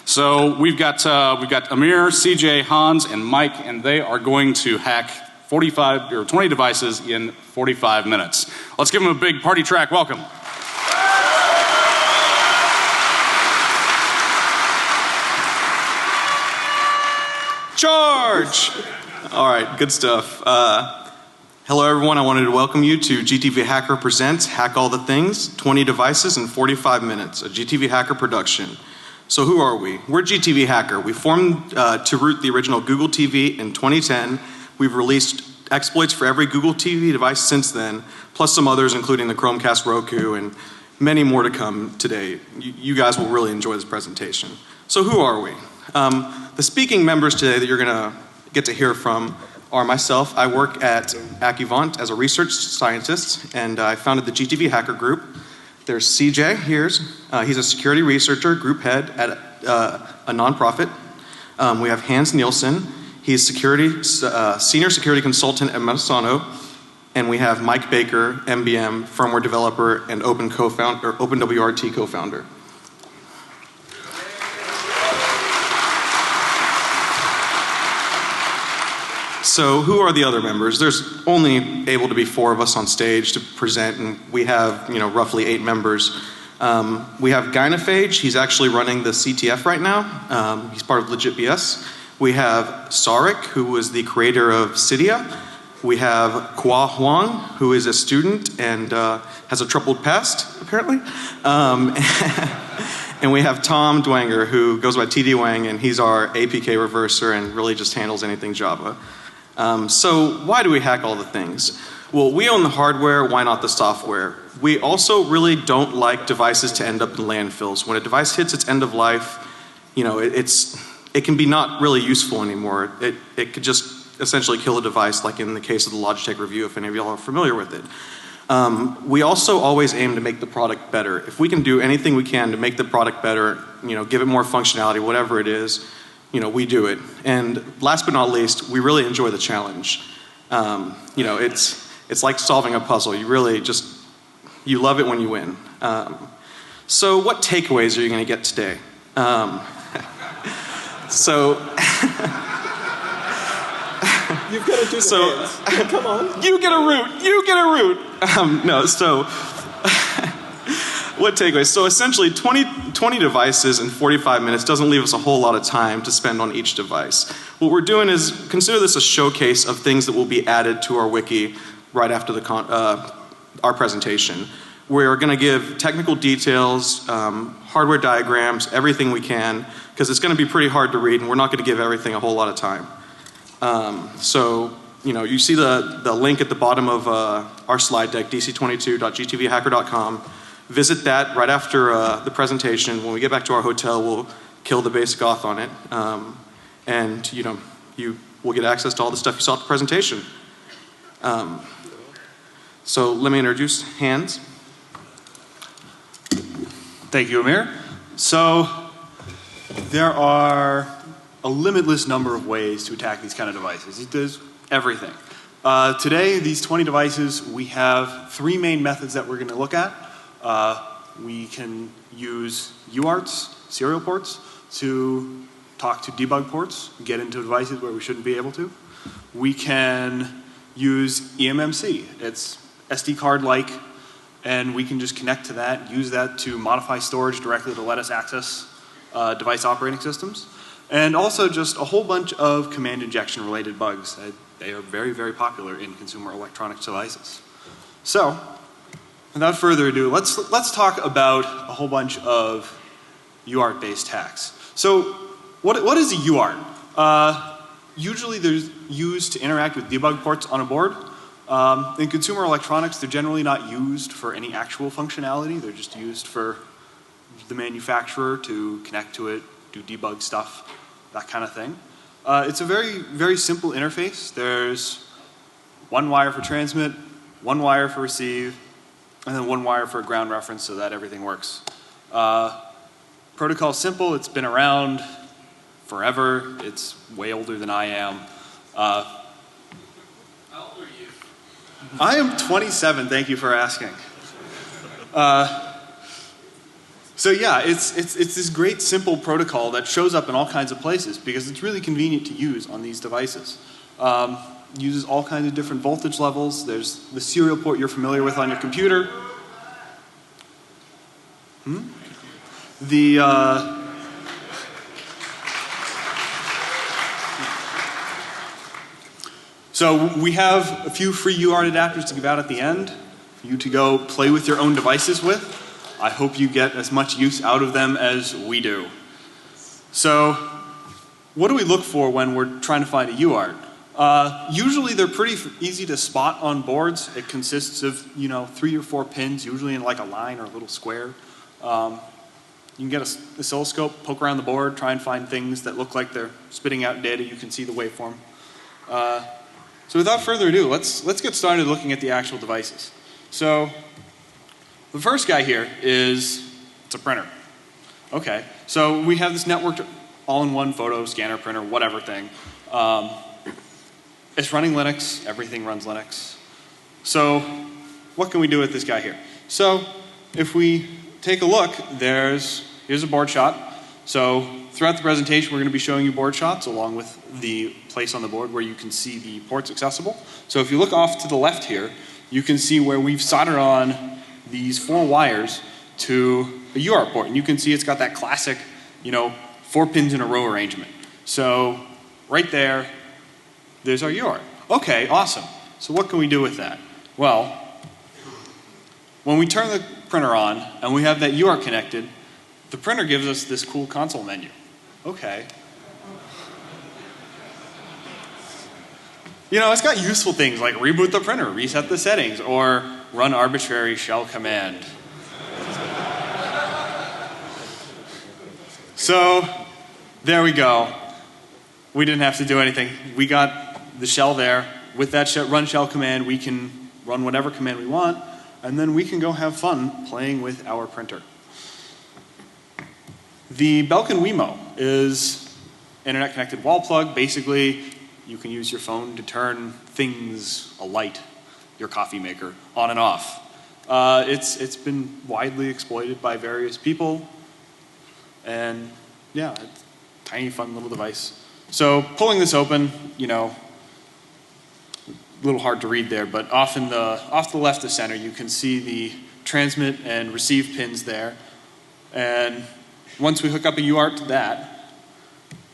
So we've got Amir, CJ, Hans, and Mike, and they are going to hack 45 or 20 devices in 45 minutes. Let's give them a big party track welcome. Charge! All right, good stuff. Hello everyone, I wanted to welcome you to GTVHacker Presents Hack All the Things, 20 devices in 45 minutes, a GTVHacker production. So who are we? We're GTVHacker. We formed to root the original Google TV in 2010. We've released exploits for every Google TV device since then, plus some others including the Chromecast, Roku, and many more to come today. You guys will really enjoy this presentation. So who are we? The speaking members today that you're going to get to hear from are myself. I work at Accuvant as a research scientist, and I founded the GTVHacker group. There's CJ here. He's a security researcher, group head at a nonprofit. We have Hans Nielsen. He's senior security consultant at Monsanto. And we have Mike Baker, MBM, firmware developer, and OpenWRT co-founder. So who are the other members? There's only able to be 4 of us on stage to present, and we have roughly 8 members. We have Gynophage. He's actually running the CTF right now. He's part of LegitBS. We have Sarek, who is the creator of Cydia. We have Kwa Huang, who is a student and has a troubled past, apparently. And we have Tom Dwanger, who goes by TD Wang, and he's our APK reverser and really just handles anything Java. So why do we hack all the things? Well, we own the hardware, why not the software? We also really don't like devices to end up in landfills. When a device hits its end of life, it can be not really useful anymore. It could just essentially kill a device, like in the case of the Logitech review, if any of y'all are familiar with it. We also always aim to make the product better. If we can do anything we can to make the product better, give it more functionality, whatever it is, we do it. And last but not least, we really enjoy the challenge. It's like solving a puzzle. You really you love it when you win. So what takeaways are you going to get today? You've got to do some hands. Come on. You get a root. You get a root. What takeaways? So essentially 20 devices in 45 minutes doesn't leave us a whole lot of time to spend on each device. What we're doing is consider this a showcase of things that will be added to our wiki right after our presentation. We're going to give technical details, hardware diagrams, everything we can, because it's going to be pretty hard to read and we're not going to give everything a whole lot of time. You see the link at the bottom of our slide deck, dc22.gtvhacker.com. Visit that right after the presentation. When we get back to our hotel, we'll kill the basic auth on it. And you will get access to all the stuff you saw at the presentation. So let me introduce Hans. Thank you, Amir. So there are a limitless number of ways to attack these kind of devices. It does everything. Today, these 20 devices, we have 3 main methods that we're going to look at. We can use UARTs, serial ports, to talk to debug ports, get into devices where we shouldn't be able to. We can use EMMC. It's SD card-like, and we can just connect to that, use that to modify storage directly to let us access device operating systems. And also just a whole bunch of command injection related bugs. They are very, very popular in consumer electronics devices. So, without further ado, let's talk about a whole bunch of UART based hacks. So, what is a UART? Usually they're used to interact with debug ports on a board. In consumer electronics, they're generally not used for any actual functionality. They're just used for the manufacturer to connect to it, do debug stuff, that kind of thing. It's a very, very simple interface. There's 1 wire for transmit, 1 wire for receive, and then 1 wire for a ground reference so that everything works. Protocol's simple. It's been around forever. It's way older than I am. How old are you? I am 27. Thank you for asking. So yeah, it's this great simple protocol that shows up in all kinds of places because it's really convenient to use on these devices. Uses all kinds of different voltage levels. There's the serial port you're familiar with on your computer. So we have a few free UART adapters to give out at the end for you to go play with your own devices with. I hope you get as much use out of them as we do. So what do we look for when we're trying to find a UART? Usually they're pretty easy to spot on boards. It consists of 3 or 4 pins, usually in like a line or a little square. You can get an oscilloscope, poke around the board, try and find things that look like they're spitting out data. You can see the waveform. So without further ado, let's get started looking at the actual devices. So the first guy here it's a printer. Okay, so we have this networked all-in-one photo scanner, printer, whatever thing. It's running Linux. Everything runs Linux. So what can we do with this guy here? So if we take a look, here's a board shot. So throughout the presentation, we're going to be showing you board shots along with the place on the board where you can see the ports accessible. So if you look off to the left here, you can see where we've soldered on these 4 wires to a UART port. And you can see it's got that classic, 4 pins in a row arrangement. So right there's our UART. Okay, awesome. So what can we do with that? Well, when we turn the printer on and we have that UART connected, the printer gives us this cool console menu. Okay. It's got useful things like reboot the printer, reset the settings, or run arbitrary shell command. So there we go. We didn't have to do anything. We got the shell there. With that run shell command, we can run whatever command we want, and then we can go have fun playing with our printer. The Belkin Wemo is internet connected wall plug. Basically, you can use your phone to turn things, a light, your coffee maker, on and off. It's been widely exploited by various people, and yeah, it's a tiny fun little device. So pulling this open, a little hard to read there, but off to the left of center, you can see the transmit and receive pins there. And once we hook up a UART to that,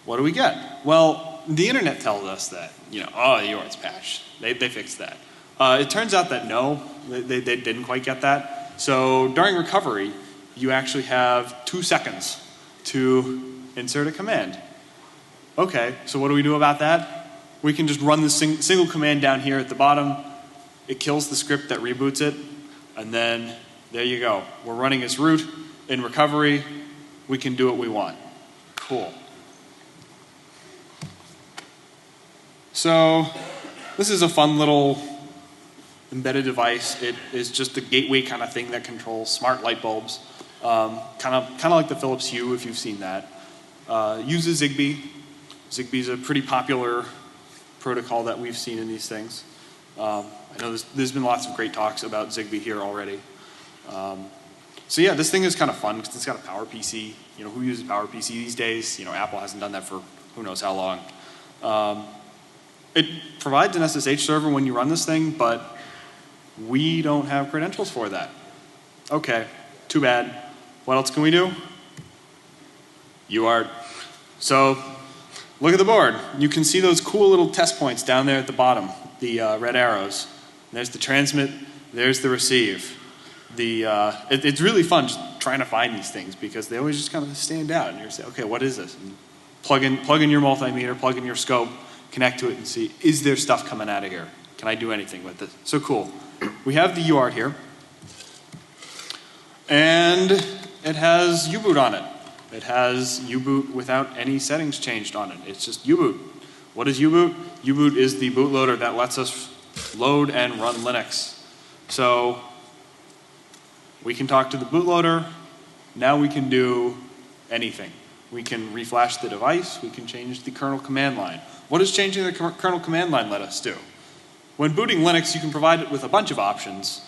what do we get? Well, the internet tells us that, the UART's patched. They fixed that. It turns out that no, they didn't quite get that. So during recovery, you actually have 2 seconds to insert a command. Okay, so what do we do about that? We can just run the single command down here at the bottom. It kills the script that reboots it, and then there you go. We're running as root in recovery. We can do what we want. Cool. So this is a fun little embedded device. It is just a gateway kind of thing that controls smart light bulbs. Kind of like the Philips Hue, if you've seen that. Uses Zigbee. Zigbee is a pretty popular protocol that we've seen in these things. I know there's been lots of great talks about Zigbee here already. So yeah, this thing is kind of fun because it's got a PowerPC. Who uses PowerPC these days? Apple hasn't done that for who knows how long. It provides an SSH server when you run this thing, but we don't have credentials for that. Okay, too bad. What else can we do? UART. So look at the board. You can see those cool little test points down there at the bottom, the red arrows. There's the transmit, there's the receive. It's really fun just trying to find these things because they always just kind of stand out. And you're saying, okay, what is this? And plug in your multimeter, plug in your scope, connect to it and see, is there stuff coming out of here? Can I do anything with it? So cool. We have the UART here. And it has U-boot on it. It has U-boot without any settings changed on it. It's just U-boot. What is U-boot? U-boot is the bootloader that lets us load and run Linux. So we can talk to the bootloader. Now we can do anything. We can reflash the device. We can change the kernel command line. What does changing the kernel command line let us do? When booting Linux, you can provide it with a bunch of options.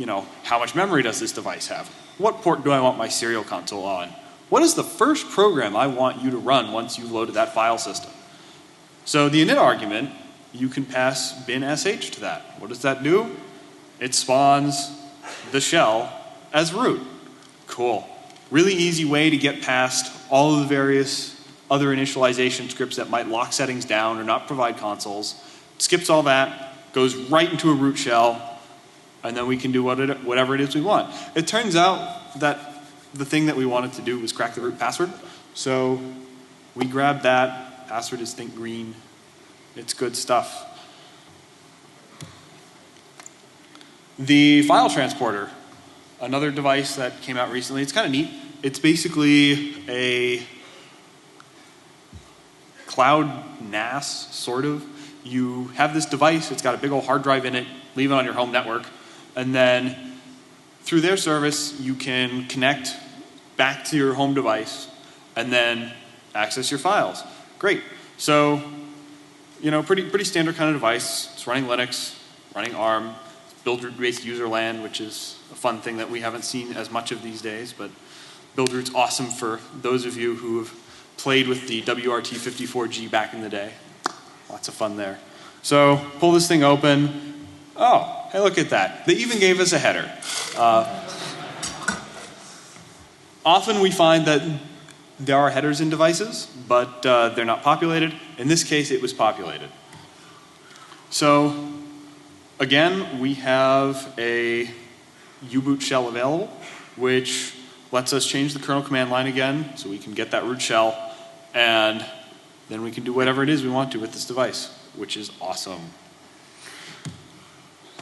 how much memory does this device have? What port do I want my serial console on? What is the first program I want you to run once you've loaded that file system? So the init argument, you can pass bin sh to that. What does that do? It spawns the shell as root. Cool. Really easy way to get past all of the various other initialization scripts that might lock settings down or not provide consoles. Skips all that, goes right into a root shell, and then we can do whatever it is we want. It turns out that the thing that we wanted to do was crack the root password. So we grabbed that. Password is think green. It's good stuff. The file transporter, another device that came out recently. It's kind of neat. It's basically a cloud NAS, sort of. You have this device, it's got a big old hard drive in it, leave it on your home network, and then through their service, you can connect back to your home device and then access your files. Great. So, pretty standard kind of device. It's running Linux, running ARM, build-root-based user land, which is a fun thing that we haven't seen as much of these days, but build-root's awesome for those of you who have played with the WRT54G back in the day. Lots of fun there. So, pull this thing open. Oh, hey, look at that. They even gave us a header. Often we find that there are headers in devices, but they're not populated. In this case, it was populated. So, again, we have a U-boot shell available, which lets us change the kernel command line again, so we can get that root shell, and then we can do whatever it is we want to with this device, which is awesome.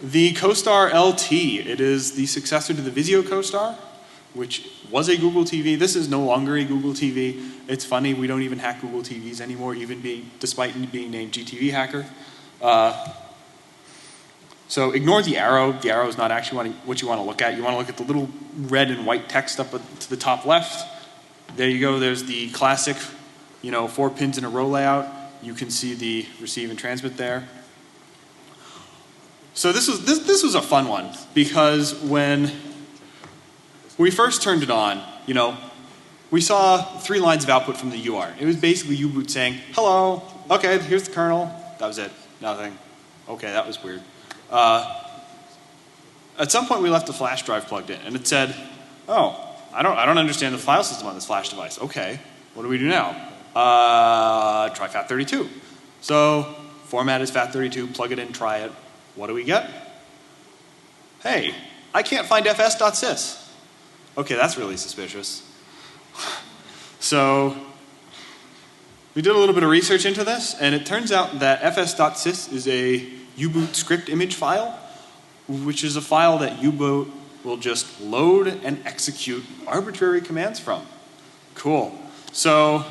The CoStar LT, it is the successor to the Vizio CoStar, which was a Google TV. This is no longer a Google TV. It's funny, we don't even hack Google TVs anymore, despite being named GTVHacker. So ignore the arrow. The arrow is not actually what you want to look at. You want to look at the little red and white text up to the top left. There you go. There's the classic, 4 pins in a row layout. You can see the receive and transmit there. So this was a fun one, because when we first turned it on, we saw 3 lines of output from the UART. It was basically U-boot saying, hello, okay, here's the kernel. That was it, nothing. Okay, that was weird. At some point we left the flash drive plugged in, and it said, oh, I don't understand the file system on this flash device. Okay, what do we do now? Try FAT32. So, format is FAT32, plug it in, try it. What do we get? Hey, I can't find fs.sys. Okay, that's really suspicious. So, we did a little bit of research into this, and it turns out that fs.sys is a U-boot script image file, which is a file that U-boot will just load and execute arbitrary commands from. Cool. So,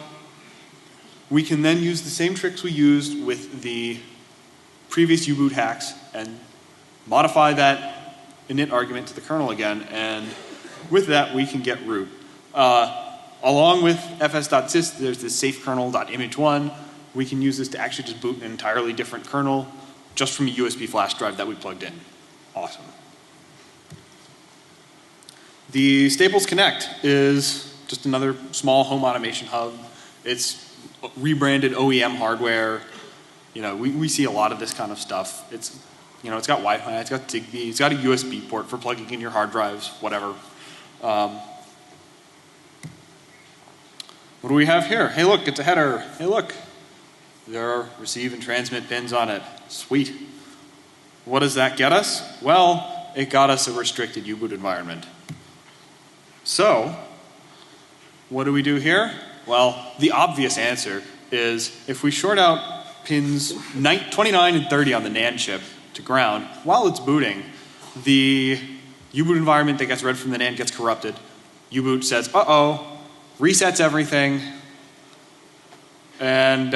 we can then use the same tricks we used with the previous U-boot hacks and modify that init argument to the kernel again, and with that we can get root. Along with fs.sys, there's this safekernel.image1. We can use this to actually just boot an entirely different kernel just from a USB flash drive that we plugged in. Awesome. The Staples Connect is just another small home automation hub. It's rebranded OEM hardware. We see a lot of this kind of stuff. It's got Wi-Fi, it's got Zigbee, it's got a USB port for plugging in your hard drives, whatever. What do we have here? Hey look, it's a header. Hey look, there are receive and transmit pins on it. Sweet. What does that get us? Well, it got us a restricted U-boot environment. So, what do we do here? Well, the obvious answer is if we short out pins 29 and 30 on the NAND chip to ground, while it's booting, the U-boot environment that gets read from the NAND gets corrupted. U-boot says, uh-oh, resets everything, and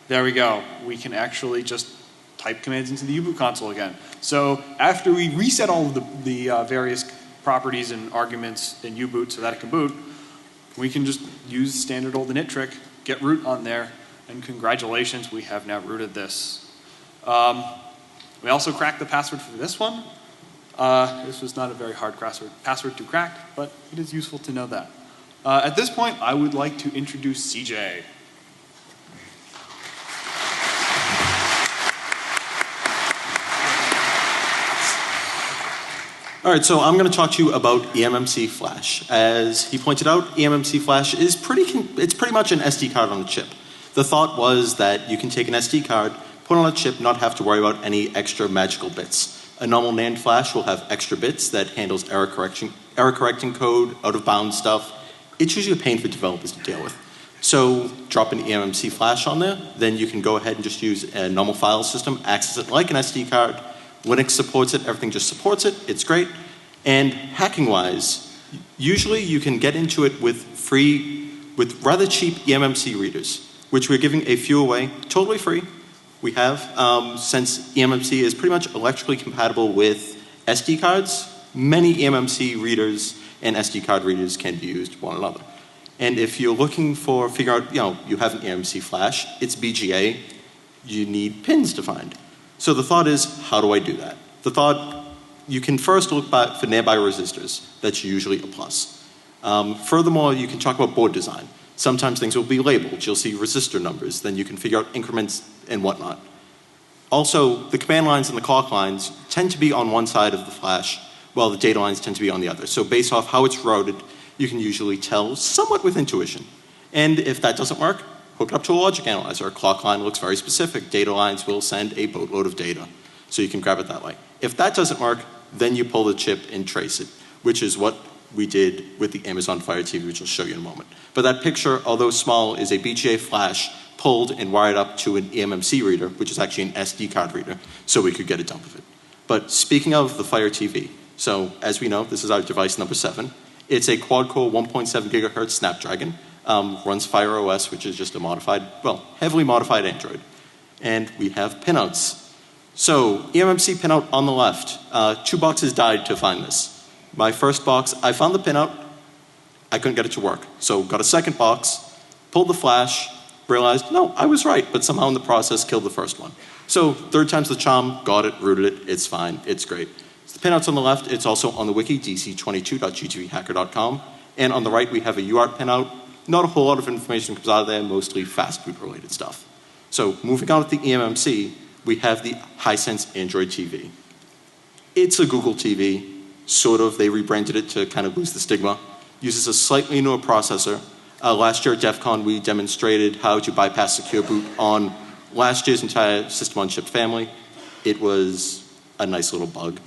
there we go. We can actually just type commands into the U-boot console again. So after we reset all of the various properties and arguments in U-boot so that it can boot, we can just use standard old init trick, get root on there, and congratulations, we have now rooted this. We also cracked the password for this one. This was not a very hard password to crack, but it is useful to know that. At this point, I would like to introduce CJ. All right, so I'm going to talk to you about EMMC flash. As he pointed out, EMMC flash is it's pretty much an SD card on a chip. The thought was that you can take an SD card, put on a chip, not have to worry about any extra magical bits. A normal NAND flash will have extra bits that handles error correcting code, out of bounds stuff. It's usually a pain for developers to deal with. So drop an EMMC flash on there, then you can go ahead and just use a normal file system, access it like an SD card. Linux supports it, everything just supports it, it's great. And hacking-wise, usually you can get into it with rather cheap EMMC readers, which we're giving a few away, totally free. We have, since EMMC is pretty much electrically compatible with SD cards, many EMMC readers and SD card readers can be used with one another. And if you're looking for, figure out, you have an EMMC flash, it's BGA, you need pins to find. So the thought is, how do I do that? The thought, you can first look for nearby resistors. That's usually a plus. Furthermore, you can talk about board design. Sometimes things will be labeled. You'll see resistor numbers. Then you can figure out increments and whatnot. Also, the command lines and the clock lines tend to be on one side of the flash, while the data lines tend to be on the other. So based off how it's routed, you can usually tell somewhat with intuition. And if that doesn't work, hook it up to a logic analyzer. A clock line looks very specific. Data lines will send a boatload of data. So you can grab it that way. If that doesn't work, then you pull the chip and trace it, which is what we did with the Amazon Fire TV, which I'll show you in a moment. But that picture, although small, is a BGA flash pulled and wired up to an EMMC reader, which is actually an SD card reader, so we could get a dump of it. But speaking of the Fire TV, so as we know, this is our device number 7. It's a quad-core 1.7 gigahertz Snapdragon. Runs Fire OS, which is just a heavily modified Android. And we have pinouts. So, EMMC pinout on the left. 2 boxes died to find this. My first box, I found the pinout. I couldn't get it to work. So, got a second box, pulled the flash, realized, no, I was right, but somehow in the process killed the first one. So, 3rd time's the charm, got it, rooted it, it's fine, it's great. So the pinout's on the left, it's also on the wiki, dc22.gtvhacker.com. And on the right, we have a UART pinout. Not a whole lot of information comes out of there, mostly fast food related stuff. So moving on with the EMMC, we have the Hisense Android TV. It's a Google TV, sort of. They rebranded it to kind of lose the stigma. Uses a slightly newer processor. Last year at DEF CON, we demonstrated how to bypass secure boot on last year's entire system on chip family. It was a nice little bug.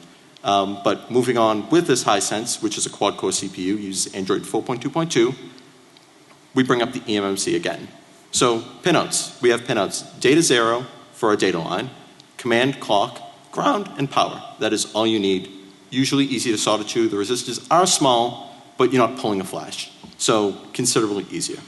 But moving on with this Hisense, which is a quad-core CPU, uses Android 4.2.2, we bring up the EMMC again. So pinouts, we have pinouts. Data 0 for our data line, command clock, ground, and power. That is all you need. Usually easy to solder to. The resistors are small, but you're not pulling a flash. So considerably easier.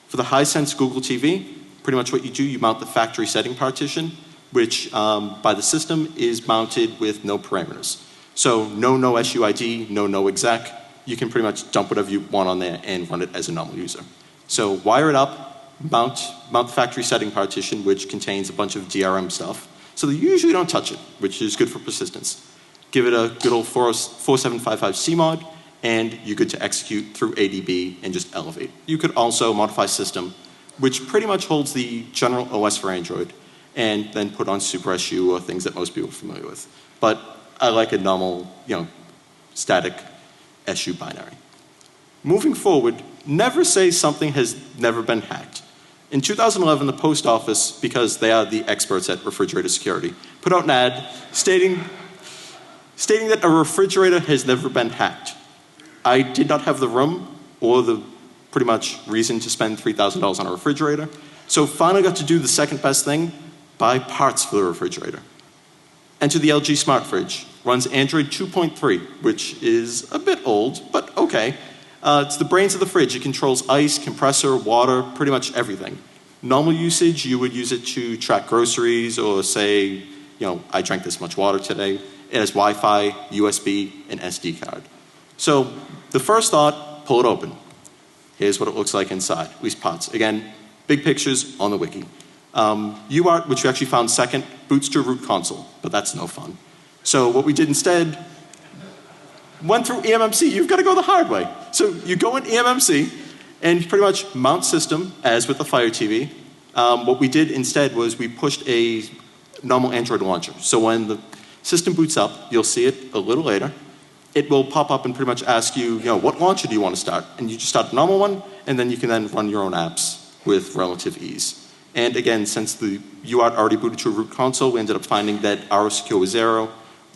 For the Hisense Google TV, pretty much what you do, you mount the factory setting partition, which by the system is mounted with no parameters. So no SUID, no exec. You can pretty much dump whatever you want on there and run it as a normal user. So wire it up, mount the factory setting partition, which contains a bunch of DRM stuff. So they usually don't touch it, which is good for persistence. Give it a good old 4755 CMOD, and you're good to execute through ADB and just elevate. You could also modify system, which pretty much holds the general OS for Android, and then put on Super SU or things that most people are familiar with. But I like a normal, static SU binary. Moving forward, never say something has never been hacked. In 2011, the post office, because they are the experts at refrigerator security, put out an ad stating that a refrigerator has never been hacked. I did not have the room or the pretty much reason to spend $3,000 on a refrigerator, so finally got to do the second best thing, buy parts for the refrigerator. Enter the LG Smart Fridge. Runs Android 2.3, which is a bit old, but okay. It's the brains of the fridge. It controls ice, compressor, water, pretty much everything. Normal usage, you would use it to track groceries or say, I drank this much water today. It has Wi-Fi, USB, and SD card. So the first thought, pull it open. Here's what it looks like inside, at least parts. Again, big pictures on the wiki. UART, which we actually found second, boots to a root console, but that's no fun. So what we did instead, went through EMMC, you've got to go the hard way. So you go in EMMC, and you pretty much mount system as with the Fire TV. What we did instead was we pushed a normal Android launcher. So when the system boots up, you'll see it a little later. It will pop up and pretty much ask you, what launcher do you want to start? And you just start a normal one, and then you can then run your own apps with relative ease. And again, since the UART already booted to a root console, we ended up finding that RO secure was 0,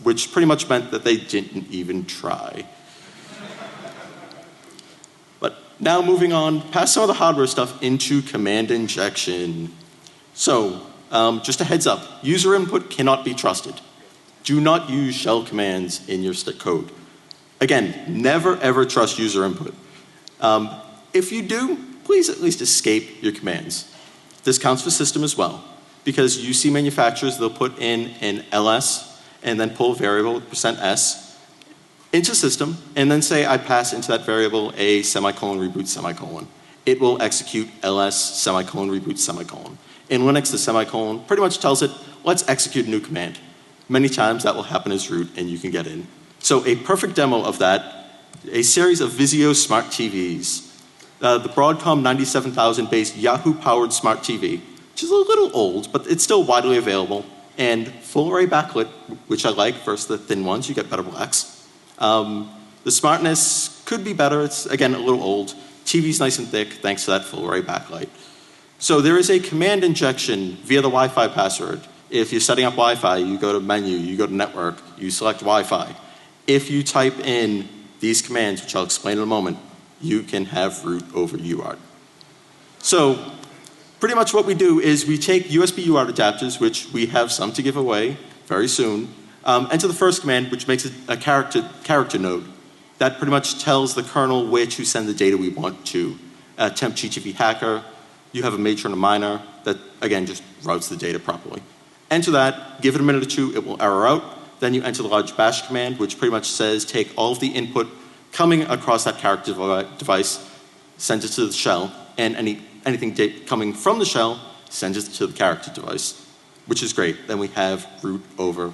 which pretty much meant that they didn't even try. But now moving on, past some of the hardware stuff into command injection. So, just a heads up, user input cannot be trusted. Do not use shell commands in your code. Again, never ever trust user input. If you do, please at least escape your commands. This counts for system as well, because you see manufacturers, they'll put in an ls and then pull a variable with %s into system and then say I pass into that variable a semicolon reboot semicolon. It will execute ls semicolon reboot semicolon. In Linux, the semicolon pretty much tells it, let's execute a new command. Many times that will happen as root and you can get in. So a perfect demo of that, a series of Vizio smart TVs. The Broadcom 97000 based Yahoo powered smart TV, which is a little old, but it's still widely available, and full array backlit, which I like versus the thin ones, you get better blacks. The smartness could be better, it's again a little old. TV's nice and thick thanks to that full array backlight. So there is a command injection via the Wi-Fi password. If you're setting up Wi-Fi, you go to menu, you go to network, you select Wi-Fi. If you type in these commands, which I'll explain in a moment, you can have root over UART. So pretty much what we do is we take USB UART adapters, which we have some to give away very soon, enter the first command, which makes it a character node. That pretty much tells the kernel where to send the data we want to. Temp GTVHacker, you have a major and a minor that, again, just routes the data properly. Enter that, give it a minute or two, it will error out. Then you enter the large bash command, which pretty much says take all of the input coming across that character device, send it to the shell, and anything coming from the shell, send it to the character device, which is great. Then we have root over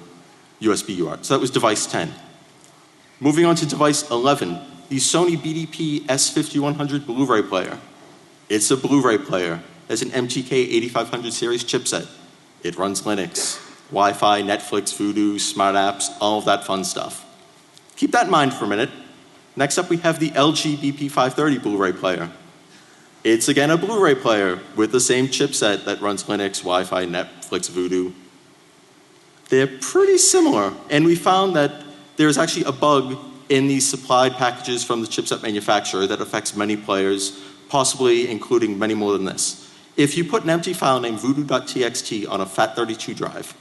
USB UART. So that was device 10. Moving on to device 11, the Sony BDP S5100 Blu-ray player. It's a Blu-ray player. It's an MTK 8500 series chipset. It runs Linux, Wi-Fi, Netflix, Voodoo, smart apps, all of that fun stuff. Keep that in mind for a minute. Next up we have the LG BP530 Blu-ray player. It's again a Blu-ray player with the same chipset that runs Linux, Wi-Fi, Netflix, Voodoo. They're pretty similar, and we found that there's actually a bug in these supplied packages from the chipset manufacturer that affects many players, possibly including many more than this. If you put an empty file named voodoo.txt on a FAT32 drive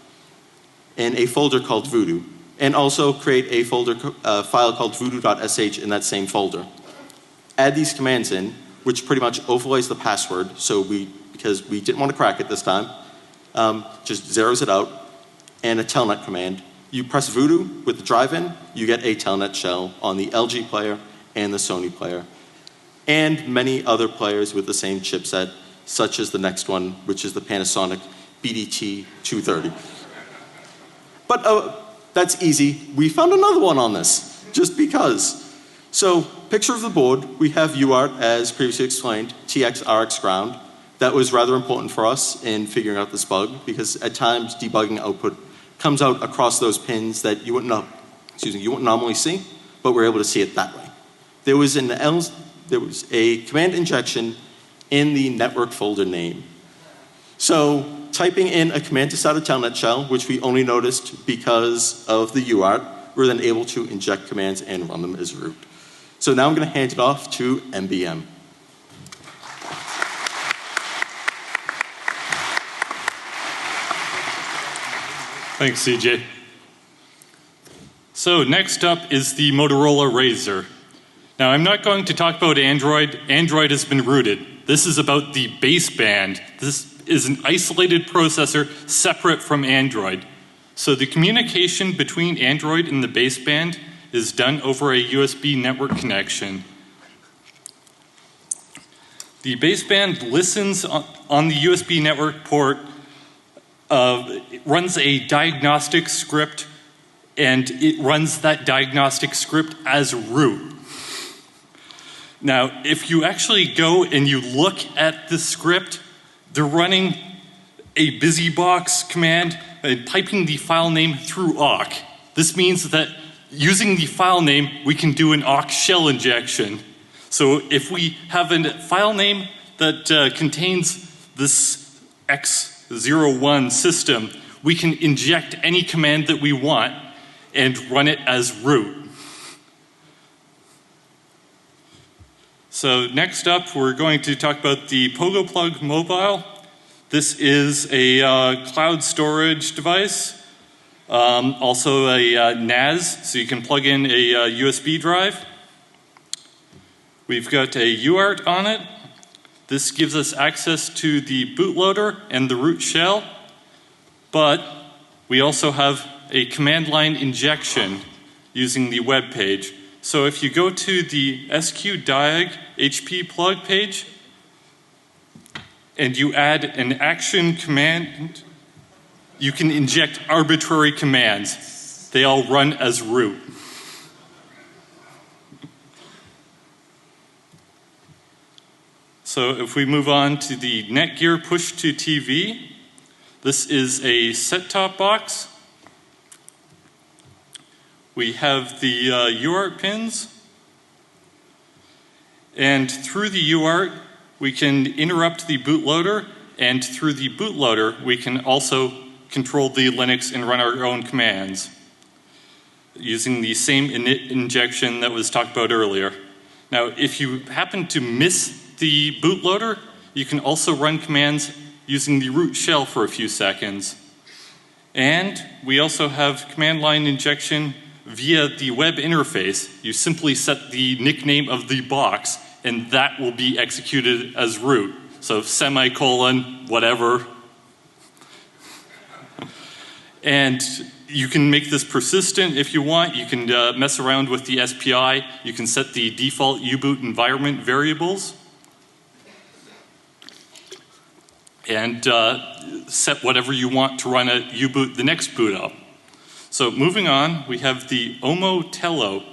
in a folder called voodoo, and also create a file called voodoo.sh in that same folder, add these commands in, which pretty much overlays the password, because we didn't want to crack it this time, just zeroes it out, and a telnet command. You press voodoo with the drive in, you get a telnet shell on the LG player and the Sony player, and many other players with the same chipset, such as the next one, which is the Panasonic BDT230. But that's easy. We found another one on this, just because. So, picture of the board, we have UART, as previously explained, TX, RX ground. That was rather important for us in figuring out this bug, because at times debugging output comes out across those pins that you wouldn't normally see, but we're able to see it that way. There was a command injection in the network folder name. So typing in a command to start a telnet shell, which we only noticed because of the UART, we're then able to inject commands and run them as root. So now I'm going to hand it off to MBM. Thanks, CJ. So next up is the Motorola Razr. Now I'm not going to talk about Android. Android has been rooted. This is about the baseband. This is an isolated processor separate from Android. So the communication between Android and the baseband is done over a USB network connection. The baseband listens on the USB network port, runs a diagnostic script and it runs that diagnostic script as root. Now, if you actually go and you look at the script, they're running a busybox command and piping the file name through awk. This means that using the file name, we can do an awk shell injection. So if we have a file name that contains this x01 system, we can inject any command that we want and run it as root. So next up, we're going to talk about the PogoPlug Mobile. This is a cloud storage device, also a NAS, so you can plug in a USB drive. We've got a UART on it. This gives us access to the bootloader and the root shell, but we also have a command line injection using the web page. So if you go to the sqdiag HP plug page and you add an action command, you can inject arbitrary commands. They all run as root. So if we move on to the Netgear push to TV, this is a set-top box. We have the UART pins, and through the UART we can interrupt the bootloader, and through the bootloader we can also control the Linux and run our own commands using the same init injection that was talked about earlier. Now if you happen to miss the bootloader, you can also run commands using the root shell for a few seconds. And we also have command line injection via the web interface. You simply set the nickname of the box and that will be executed as root. So semicolon, whatever. And you can make this persistent if you want. You can mess around with the SPI. You can set the default U-boot environment variables. And set whatever you want to run a U-boot the next boot up. So moving on, we have the Omotello.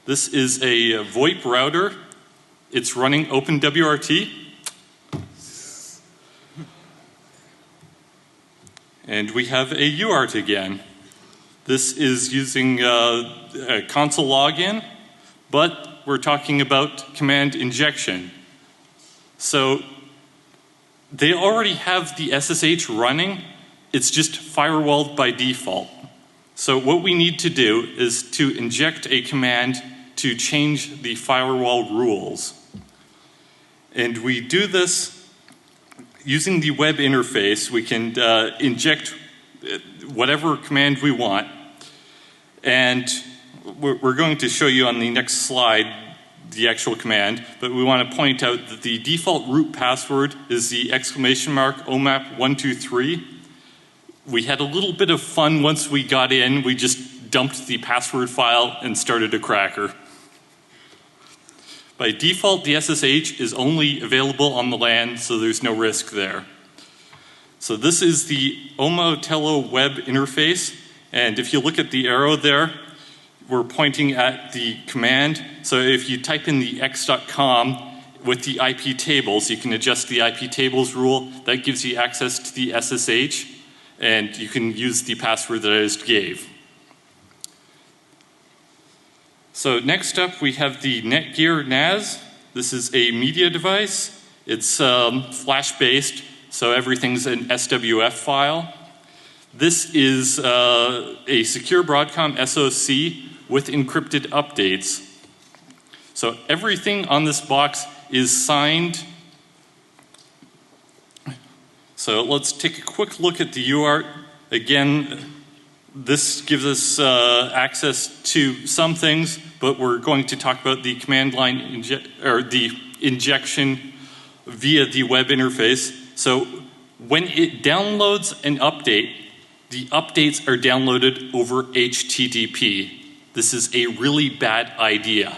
This is a VoIP router. It's running OpenWRT. And we have a UART again. This is using a console login, but we're talking about command injection. So they already have the SSH running, it's just firewalled by default. So what we need to do is to inject a command to change the firewall rules. And we do this using the web interface. We can inject whatever command we want. And we're going to show you on the next slide the actual command, but we want to point out that the default root password is the !OMAP123. We had a little bit of fun once we got in. We just dumped the password file and started a cracker. By default, the SSH is only available on the LAN, so there's no risk there. So this is the Omotello web interface, and if you look at the arrow there, we're pointing at the command. So if you type in the x.com with the IP tables, you can adjust the IP tables rule. That gives you access to the SSH, and you can use the password that I just gave. So next up we have the Netgear NAS. This is a media device. It's flash based, so everything's an SWF file. This is a secure Broadcom SoC with encrypted updates. So everything on this box is signed. So let's take a quick look at the UART. Again, this gives us access to some things, but we're going to talk about the command line injection via the web interface. So when it downloads an update, the updates are downloaded over HTTP. This is a really bad idea.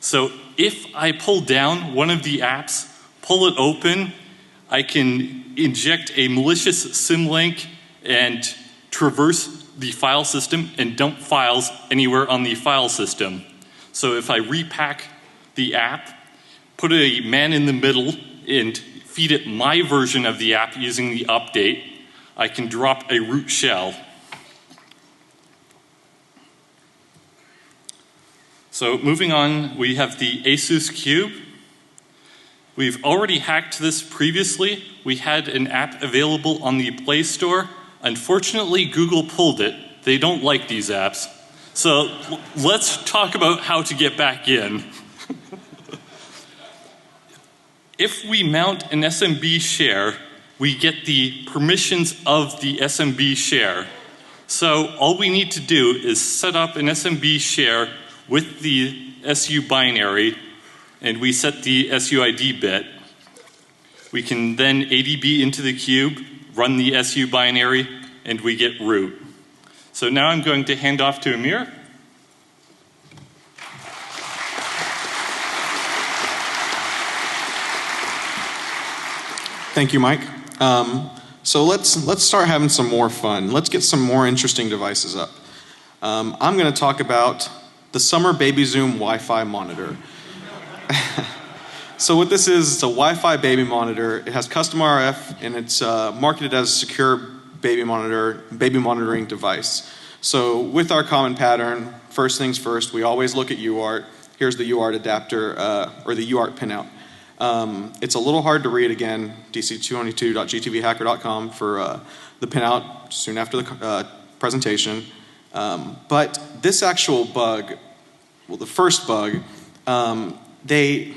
So if I pull down one of the apps, pull it open, I can inject a malicious symlink and traverse the file system and dump files anywhere on the file system. So if I repack the app, put a man in the middle, and feed it my version of the app using the update, I can drop a root shell. So moving on, we have the Asus Cube. We've already hacked this previously. We had an app available on the Play Store. Unfortunately, Google pulled it. They don't like these apps. So let's talk about how to get back in. If we mount an SMB share, we get the permissions of the SMB share. So all we need to do is set up an SMB share with the SU binary, and we set the SUID bit. We can then ADB into the cube, run the SU binary, and we get root. So now I'm going to hand off to Amir. Thank you, Mike. So let's start having some more fun. Let's get some more interesting devices up. I'm going to talk about the Summer Baby Zoom Wi-Fi monitor. So what this is, it's a Wi-Fi baby monitor. It has custom RF, and it's marketed as a secure baby monitoring device. So with our common pattern, first things first, we always look at UART. Here's the UART adapter, or the UART pinout. It's a little hard to read again, dc222.gtvhacker.com for the pinout soon after the presentation. But this actual bug, well, the first bug, they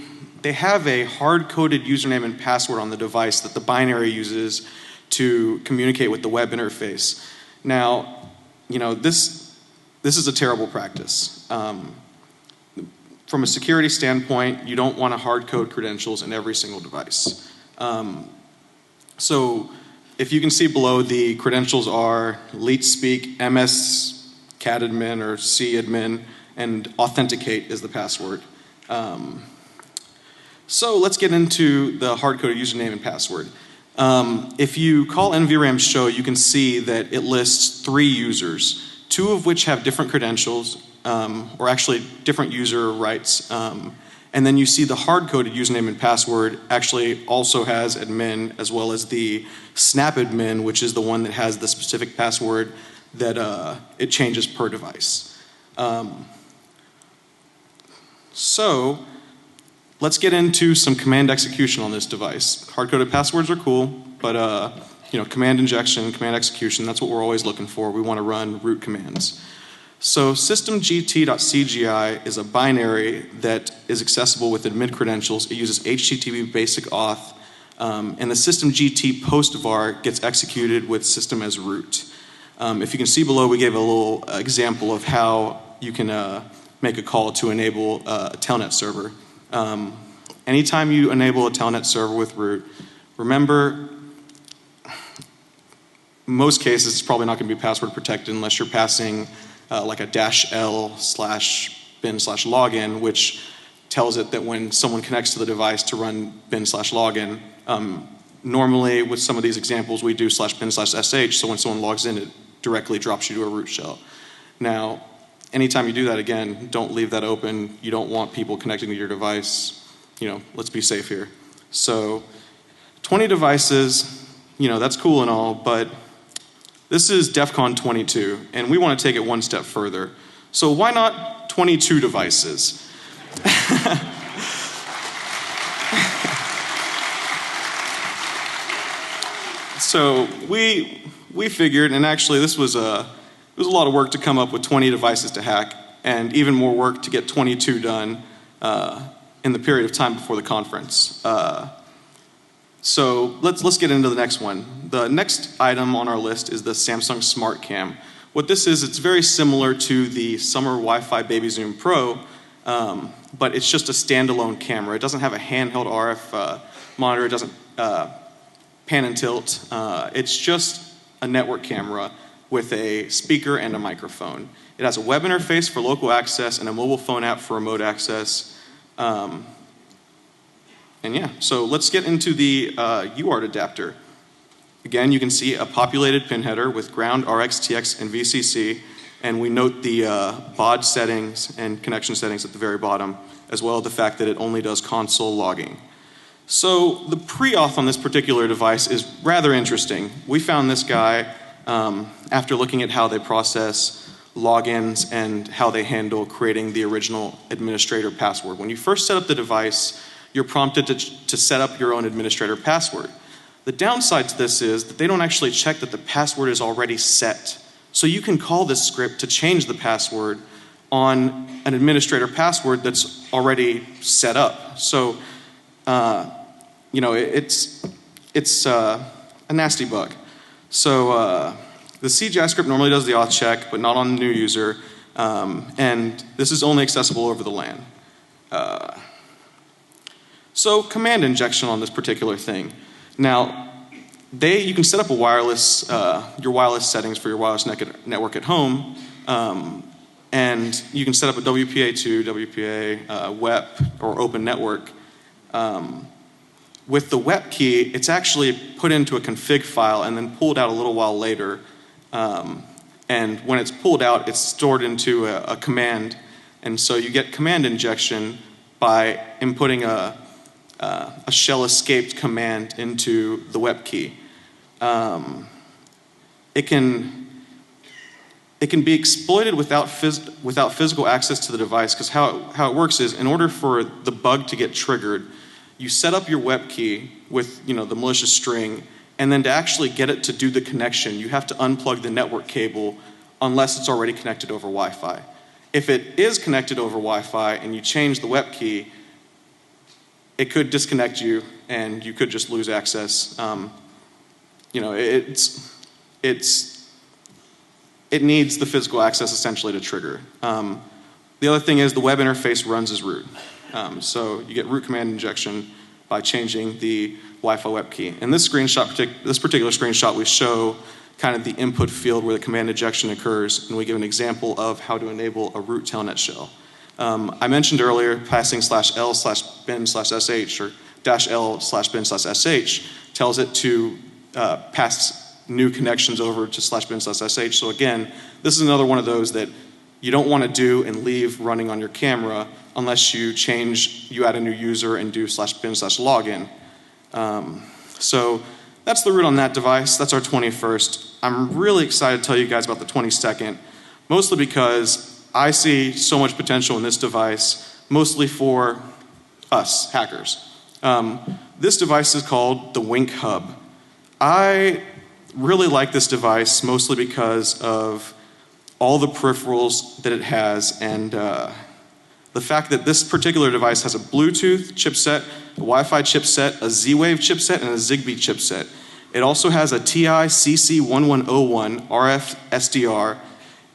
have a hard-coded username and password on the device that the binary uses to communicate with the web interface. Now, you know, this is a terrible practice. From a security standpoint, you don't want to hard-code credentials in every single device. So if you can see below, the credentials are leet-speak, MS cat admin or C admin, and authenticate is the password. So let's get into the hard-coded username and password. If you call NVRAM show, you can see that it lists 3 users, 2 of which have different credentials, or actually different user rights. And then you see the hard-coded username and password actually also has admin, as well as the snap admin, which is the one that has the specific password that it changes per device. So let's get into some command execution on this device. Hard-coded passwords are cool, but you know, command injection, command execution, that's what we're always looking for. We want to run root commands. So systemgt.cgi is a binary that is accessible with admin credentials. It uses HTTP basic auth, and the systemgt post var gets executed with system as root. If you can see below, we gave a little example of how you can make a call to enable a telnet server. Anytime you enable a telnet server with root, remember, most cases it's probably not going to be password protected unless you're passing like a -l/bin/login, which tells it that when someone connects to the device to run bin/login, normally with some of these examples we do /bin/sh, so when someone logs in it directly drops you to a root shell. Now, anytime you do that, again, don't leave that open. You don't want people connecting to your device. You know, let's be safe here. So 20 devices, you know, that's cool and all, but this is DEFCON 22, and we want to take it one step further. So why not 22 devices? So we figured, and actually this was it was a lot of work to come up with 20 devices to hack, and even more work to get 22 done in the period of time before the conference. So let's get into the next one. The next item on our list is the Samsung Smart Cam. What this is, it's very similar to the Summer Wi-Fi Baby Zoom Pro, but it's just a standalone camera. It doesn't have a handheld RF monitor. It doesn't pan and tilt. It's just a network camera with a speaker and a microphone. It has a web interface for local access and a mobile phone app for remote access. And yeah, so let's get into the UART adapter. Again, you can see a populated pin header with ground, RX, TX, and VCC, and we note the baud settings and connection settings at the very bottom, as well as the fact that it only does console logging. So the pre-auth on this particular device is rather interesting. We found this guy after looking at how they process logins and how they handle creating the original administrator password. When you first set up the device, you're prompted to set up your own administrator password. The downside to this is that they don't actually check that the password is already set. So you can call this script to change the password on an administrator password that's already set up. So, it's a nasty bug. So the CGI script normally does the auth check, but not on the new user, and this is only accessible over the LAN. So command injection on this particular thing. Now, you can set up a wireless, your wireless settings for your wireless network at home, and you can set up a WPA2, WPA, WEP, or open network. With the WEP key, it's actually put into a config file and then pulled out a little while later. And when it's pulled out, it's stored into a command. And so you get command injection by inputting a shell escaped command into the WEP key. It can be exploited without physical access to the device, because how it works is, in order for the bug to get triggered, you set up your WEP key with the malicious string, and then to actually get it to do the connection, you have to unplug the network cable unless it's already connected over Wi-Fi. If it is connected over Wi-Fi and you change the WEP key, it could disconnect you and you could just lose access. It needs the physical access essentially to trigger. The other thing is the web interface runs as root. So you get root command injection by changing the Wi-Fi WEP key. In this screenshot, this particular screenshot, we show kind of the input field where the command injection occurs, and we give an example of how to enable a root telnet shell. I mentioned earlier passing /l/bin/sh or -l/bin/sh tells it to pass new connections over to /bin/sh. So again, this is another one of those that you don't want to do and leave running on your camera unless you add a new user and do /bin/login. So that's the root on that device. That's our 21st. I'm really excited to tell you guys about the 22nd, mostly because I see so much potential in this device, mostly for us, hackers. This device is called the Wink Hub. I really like this device, mostly because of all the peripherals that it has, and the fact that this particular device has a Bluetooth chipset, a Wi-Fi chipset, a Z-Wave chipset, and a Zigbee chipset. It also has a TI CC1101 RF SDR,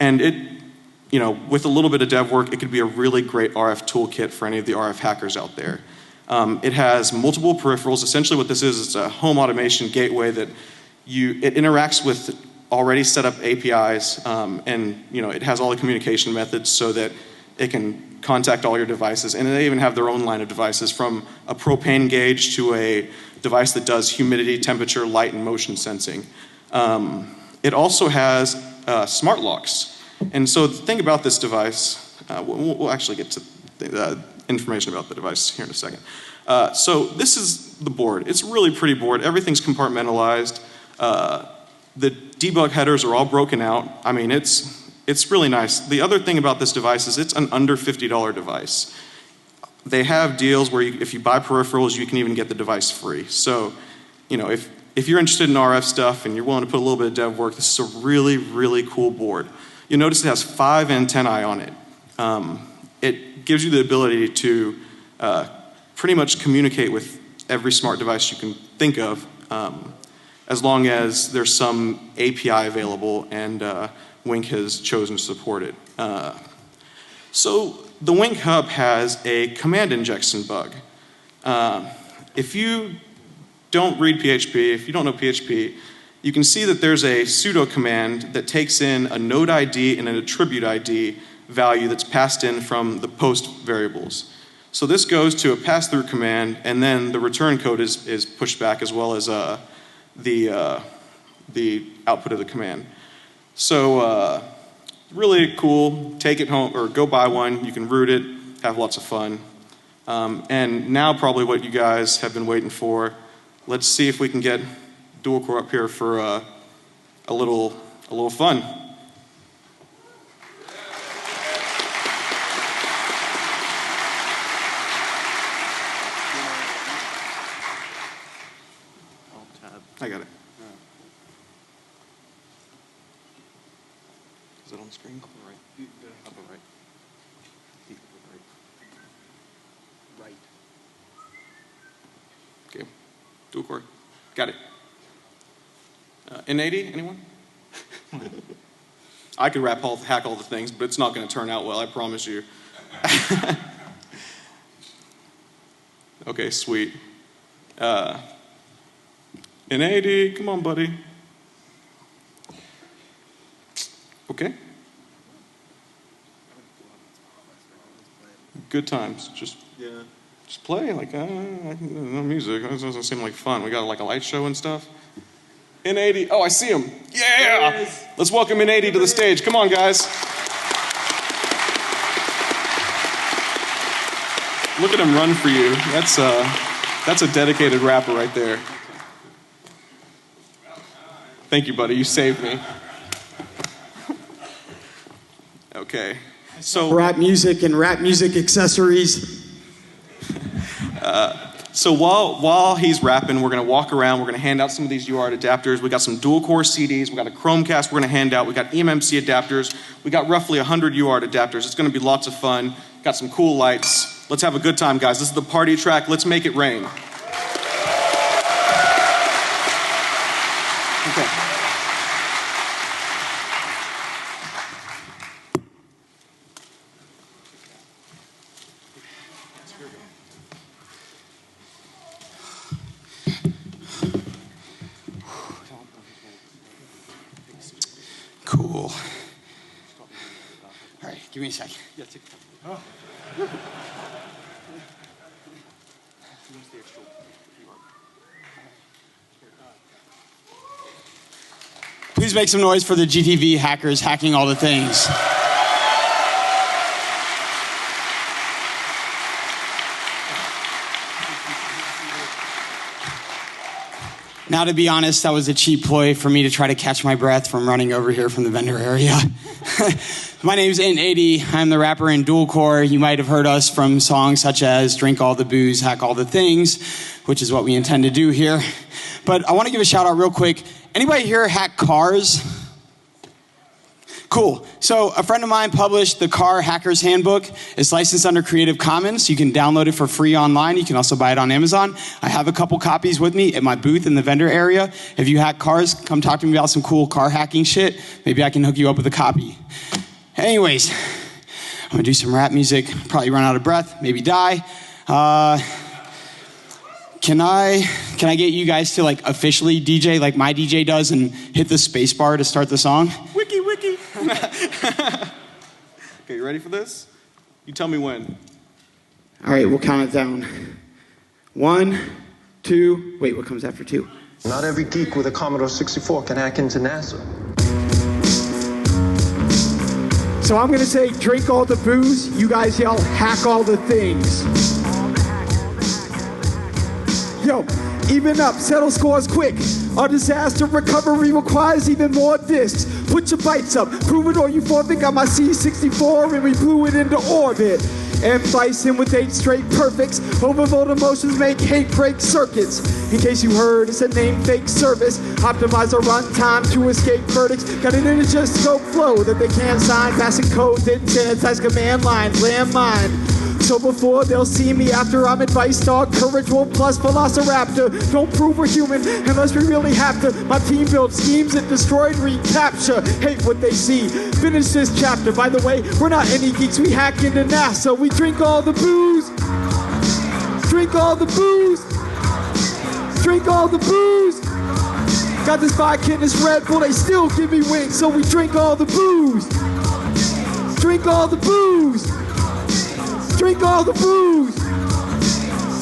and it, with a little bit of dev work, it could be a really great RF toolkit for any of the RF hackers out there. It has multiple peripherals. Essentially what this is, it's a home automation gateway that it interacts with already set up APIs, and it has all the communication methods so that it can contact all your devices, and they even have their own line of devices, from a propane gauge to a device that does humidity, temperature, light, and motion sensing. It also has smart locks. And so the thing about this device, we'll actually get to the information about the device here in a second. So this is the board. It's a really pretty board. Everything's compartmentalized. The debug headers are all broken out. I mean, it's really nice. The other thing about this device is it's an under $50 device. They have deals where if you buy peripherals, you can even get the device free. So, if you're interested in RF stuff and you're willing to put a little bit of dev work, this is a really, really cool board. You'll notice it has 5 antennae on it. It gives you the ability to pretty much communicate with every smart device you can think of, as long as there's some API available and Wink has chosen to support it. So the Wink Hub has a command injection bug. If you don't read PHP, if you don't know PHP, you can see that there's a sudo command that takes in a node ID and an attribute ID value that's passed in from the post variables. So this goes to a pass-through command, and then the return code is pushed back, as well as the the output of the command. So really cool. Take it home or go buy one. You can root it, have lots of fun. And now probably what you guys have been waiting for. Let's see if we can get dual core up here for a little fun. I got it. Is it on the screen? Upper right. Upper right. Right. Okay. Dual core. Got it. N80, anyone? I could hack all the things, but it's not going to turn out well, I promise you. Okay, sweet. N80, come on, buddy. Okay. Good times. Just play like no music. It doesn't seem like fun. We got like a light show and stuff. N80. Oh, I see him. Yeah. Let's welcome N80 to the stage. Come on, guys. Look at him run for you. That's a dedicated rapper right there. Thank you, buddy. You saved me. Okay. So rap music and rap music accessories. So while he's rapping, we're going to walk around. We're going to hand out some of these UART adapters. We got some dual core CDs. We got a Chromecast we're going to hand out. We got EMMC adapters. We got roughly 100 UART adapters. It's going to be lots of fun. Got some cool lights. Let's have a good time, guys. This is the party track. Let's make it rain. Okay. Cool. All right, give me a second. Oh. Please make some noise for the GTV hackers hacking all the things. Now, to be honest, that was a cheap ploy for me to try to catch my breath from running over here from the vendor area. My name's N80. I'm the rapper in dual core. You might have heard us from songs such as Drink All the Booze, Hack All the Things, which is what we intend to do here. But I want to give a shout out real quick. Anybody here hack cars? Cool. So a friend of mine published the Car Hacker's Handbook. It's licensed under Creative Commons. You can download it for free online. You can also buy it on Amazon. I have a couple copies with me at my booth in the vendor area. If you hack cars, come talk to me about some cool car hacking shit. Maybe I can hook you up with a copy. Anyways, I'm gonna do some rap music. Probably run out of breath, maybe die. Can I get you guys to like officially DJ like my DJ does and hit the space bar to start the song? Wiki. Okay, you ready for this? You tell me when. All right, we'll count it down. 1, 2, wait, what comes after 2? Not every geek with a Commodore 64 can hack into NASA. So I'm gonna say drink all the booze, you guys yell hack all the things. Yo, even up, settle scores quick. Our disaster recovery requires even more discs. Put your bytes up, prove it or you forfeit. Got my C64 and we blew it into orbit. And Bison with 8 straight perfects. Overload emotions make hate break circuits. In case you heard, it's a name fake service. Optimize our runtime to escape verdicts. Got an integer scope flow that they can't sign. Passing code, didn't sanitize command lines. Landmine. So before they'll see me after, I'm advice dog, courage wolf plus velociraptor. Don't prove we're human unless we really have to. My team builds schemes that destroy and recapture. Hate what they see. Finish this chapter. By the way, we're not any geeks. We hack into NASA. We drink all the booze. Drink all the booze. Drink all the booze. Got this vodka and this Red Bull. They still give me wings. So we drink all the booze. Drink all the booze. Drink all the booze.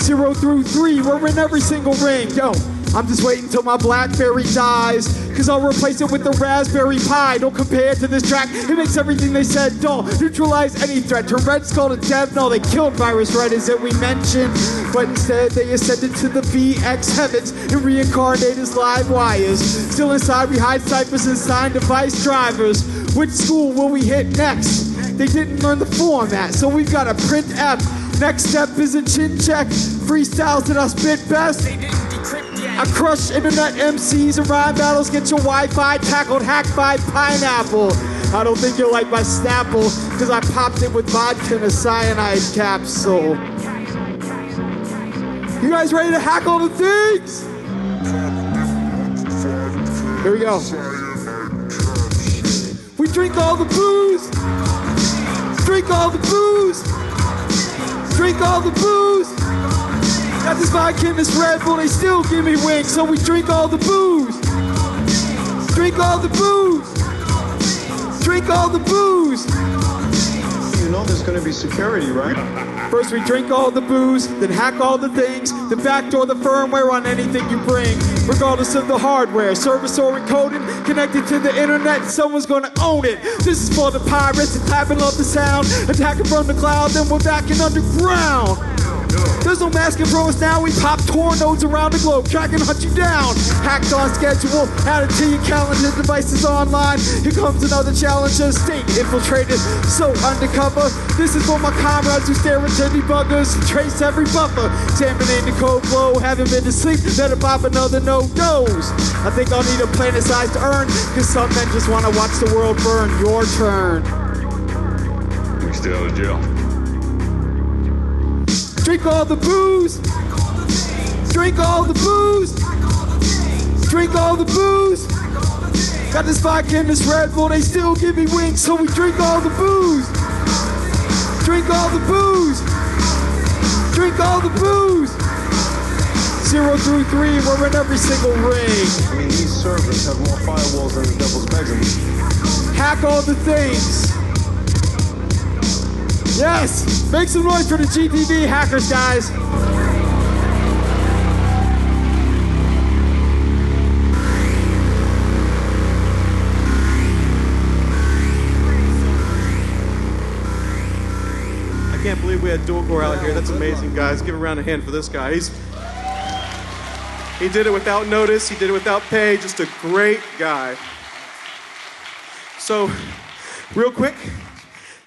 0 through 3, we're in every single ring. Yo, I'm just waiting till my BlackBerry dies, cause I'll replace it with the Raspberry Pi. Don't compare to this track, it makes everything they said dull. Neutralize any threat, turn Red Skull to death. No, they killed Virus Red as that we mentioned, but instead they ascended to the VX heavens and reincarnated as live wires. Still inside we hide ciphers and signed device drivers. Which school will we hit next? They didn't learn the format, so we've got a print F. Next step is a chin check. Freestyles that I spit best. I crush internet MCs and rhyme battles. Get your Wi-Fi tackled, hacked by Pineapple. I don't think you'll like my Snapple, cause I popped it with vodka in a cyanide capsule. You guys ready to hack all the things? Here we go. We drink all the booze. Drink all the booze. Drink all the booze. Got this vodka and this Red Bull, they still give me wings, so we drink all the booze. Drink all the booze. Drink all the booze. You know there's going to be security, right? First we drink all the booze, then hack all the things, then backdoor the firmware on anything you bring. Regardless of the hardware, service or encoded, connected to the internet, someone's gonna own it. This is for the pirates and clapping up the sound, attacking from the cloud, then we're back in underground. There's no masking for us now, we pop Tor nodes around the globe, track and hunt you down. Hacked on schedule, added to your calendar, devices online. Here comes another challenger, state infiltrated, so undercover. This is for my comrades who stare into debuggers, trace every buffer. Examining the code flow, haven't been to sleep, better pop another no-dose. I think I'll need a planet size to earn, cause some men just wanna watch the world burn. Your turn. We stay out of jail. Drink all the booze. Drink all the booze. Drink all the booze. Got this vodka and this Red Bull, they still give me wings, so we drink all the booze. Drink all the booze. Drink all the booze. 0 through 3, we're in every single ring. I mean, these servers have more firewalls than the devil's bedroom. Hack all the things. Yes! Make some noise for the GTV hackers, guys. I can't believe we had dual core out here. That's amazing, guys. Give a round of hand for this guy. He did it without notice. He did it without pay. Just a great guy. So, real quick,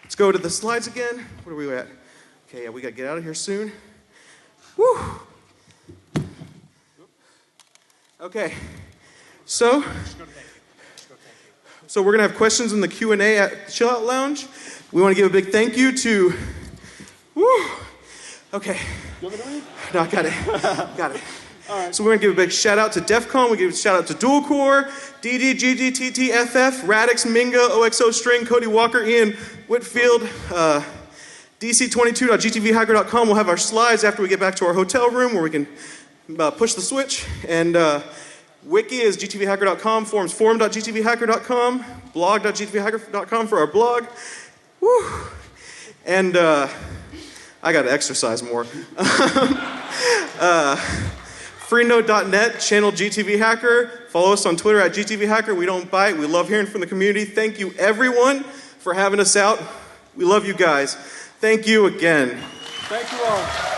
let's go to the slides again. Where are we at? Okay, yeah, we got to get out of here soon. Woo! Okay, so we're going to have questions in the Q&A at Chill Out Lounge. We want to give a big thank you to, okay. No, I got it. Got it. All right. So we're going to give a big shout out to DEF CON. We give a shout out to Dual Core, DD, GG, TT, FF, Radix, Minga, OXO String, Cody Walker, Ian Whitfield, DC22.gtvhacker.com. We'll have our slides after we get back to our hotel room where we can push the switch. And wiki is gtvhacker.com, forums forum.gtvhacker.com, blog.gtvhacker.com for our blog. Woo! And I got to exercise more. Freenode.net, channel GTVHacker. Follow us on Twitter at GTVHacker. We don't bite. We love hearing from the community. Thank you, everyone, for having us out. We love you guys. Thank you again. Thank you all.